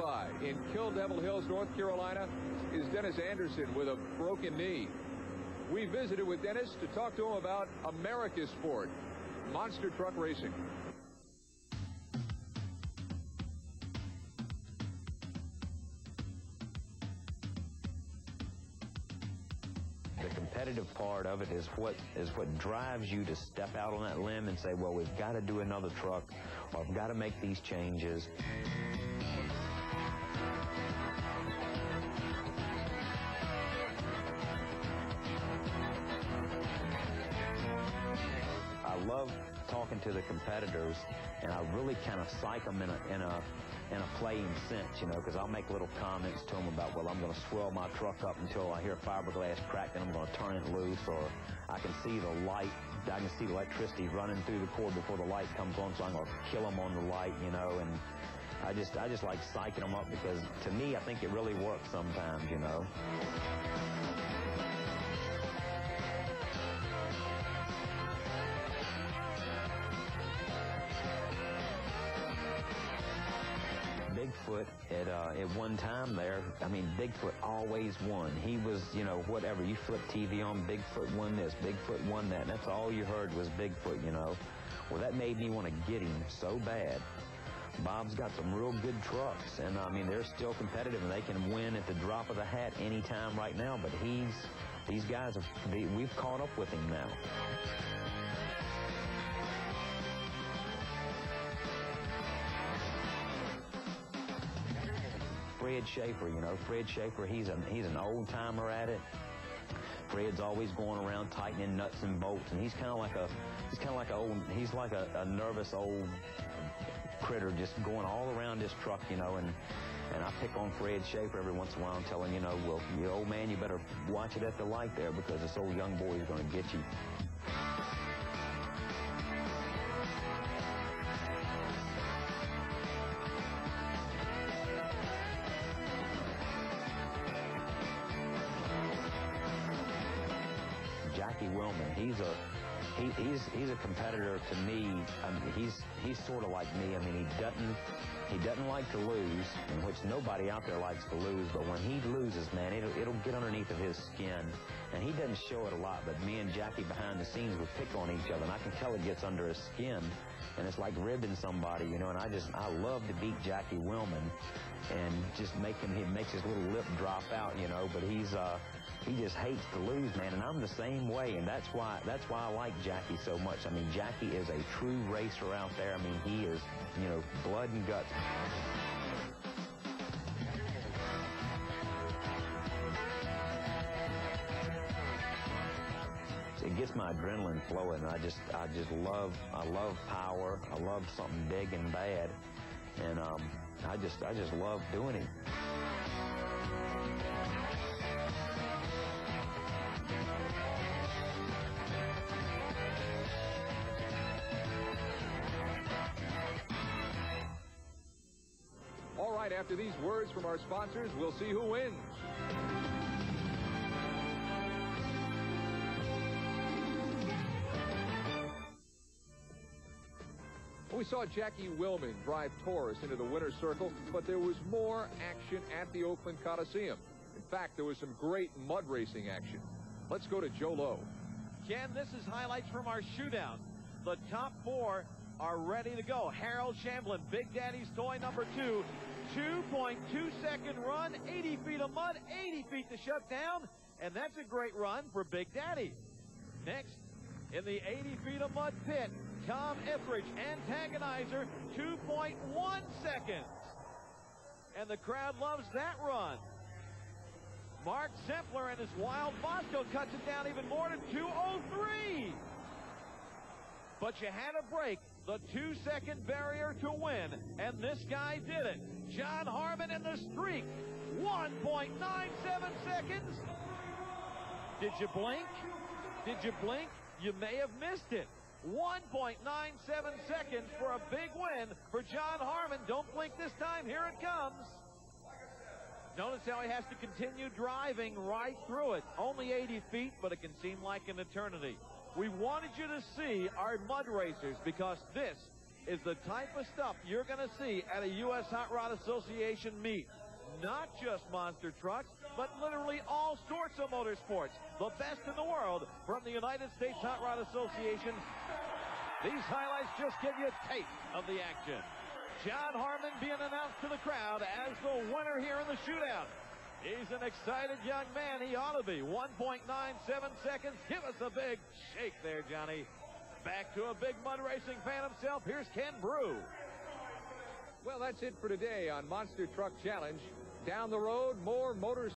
nearby in Kill Devil Hills, North Carolina, is Dennis Anderson with a broken knee. We visited with Dennis to talk to him about America's sport, monster truck racing. The competitive part of it is what drives you to step out on that limb and say, well, we've got to do another truck, or I've got to make these changes. I love talking to the competitors, and I really kind of psych them in a playing sense, you know, because I'll make little comments to them about, well, I'm going to swell my truck up until I hear fiberglass crack, and I'm going to turn it loose, or I can see the light, I can see the electricity running through the cord before the light comes on, so I'm going to kill them on the light, you know, and I just like psyching them up, because to me, I think it really works sometimes, you know. Bigfoot at one time there, I mean, Bigfoot always won. He was, you know, whatever. You flip TV on, Bigfoot won this, Bigfoot won that, and that's all you heard was Bigfoot, you know. Well, that made me want to get him so bad. Bob's got some real good trucks, and I mean, they're still competitive, and they can win at the drop of the hat anytime right now, but these guys, we've caught up with him now. Fred Schaefer, you know, Fred Schaefer, he's an old-timer at it. Fred's always going around tightening nuts and bolts, and he's like a nervous old critter just going all around this truck, you know, and I pick on Fred Schaefer every once in a while and tell him, you know, well, you old man, you better watch it at the light there, because this old young boy is going to get you. He's a competitor to me. He's sort of like me. I mean, he doesn't like to lose, in which nobody out there likes to lose. But when he loses, man, it'll get underneath of his skin, and he doesn't show it a lot. But me and Jackie behind the scenes will pick on each other, and I can tell it gets under his skin, and it's like ribbing somebody, you know. And I love to beat Jackie Willman, and just he makes his little lip drop out, you know. But he just hates to lose, man, and I'm the same way, and that's why I like Jackie so much. I mean, Jackie is a true racer out there. I mean, he is, you know, blood and guts. It gets my adrenaline flowing. I love power. I love something big and bad, and I just love doing it. All right, after these words from our sponsors, we'll see who wins. We saw Jackie Willman drive Taurus into the winner's circle, but there was more action at the Oakland Coliseum. In fact, there was some great mud racing action. Let's go to Joe Lowe. Ken, this is highlights from our shootout. The top four are ready to go. Harold Shamblin, Big Daddy's toy number 2. 2.2-second run, 80 feet of mud, 80 feet to shut down, and that's a great run for Big Daddy. Next, in the 80 feet of mud pit, Tom Etheridge, Antagonizer, 2.1 seconds. And the crowd loves that run. Mark Zempler and his Wild Bosco cuts it down even more to 2:03. But you had to break the 2-second barrier to win, and this guy did it. John Harmon in the streak, 1.97 seconds. Did you blink? Did you blink? You may have missed it. 1.97 seconds for a big win for John Harmon. Don't blink this time. Here it comes. Notice how he has to continue driving right through it. Only 80 feet, but it can seem like an eternity. We wanted you to see our mud racers because this is the type of stuff you're going to see at a U.S. Hot Rod Association meet. Not just monster trucks, but literally all sorts of motorsports. The best in the world from the United States Hot Rod Association. These highlights just give you a taste of the action. John Harmon being announced to the crowd as the winner here in the shootout. He's an excited young man. He ought to be. 1.97 seconds. Give us a big shake there, Johnny. Back to a big mud racing fan himself. Here's Ken Brew. Well, that's it for today on Monster Truck Challenge. Down the road, more motorsports.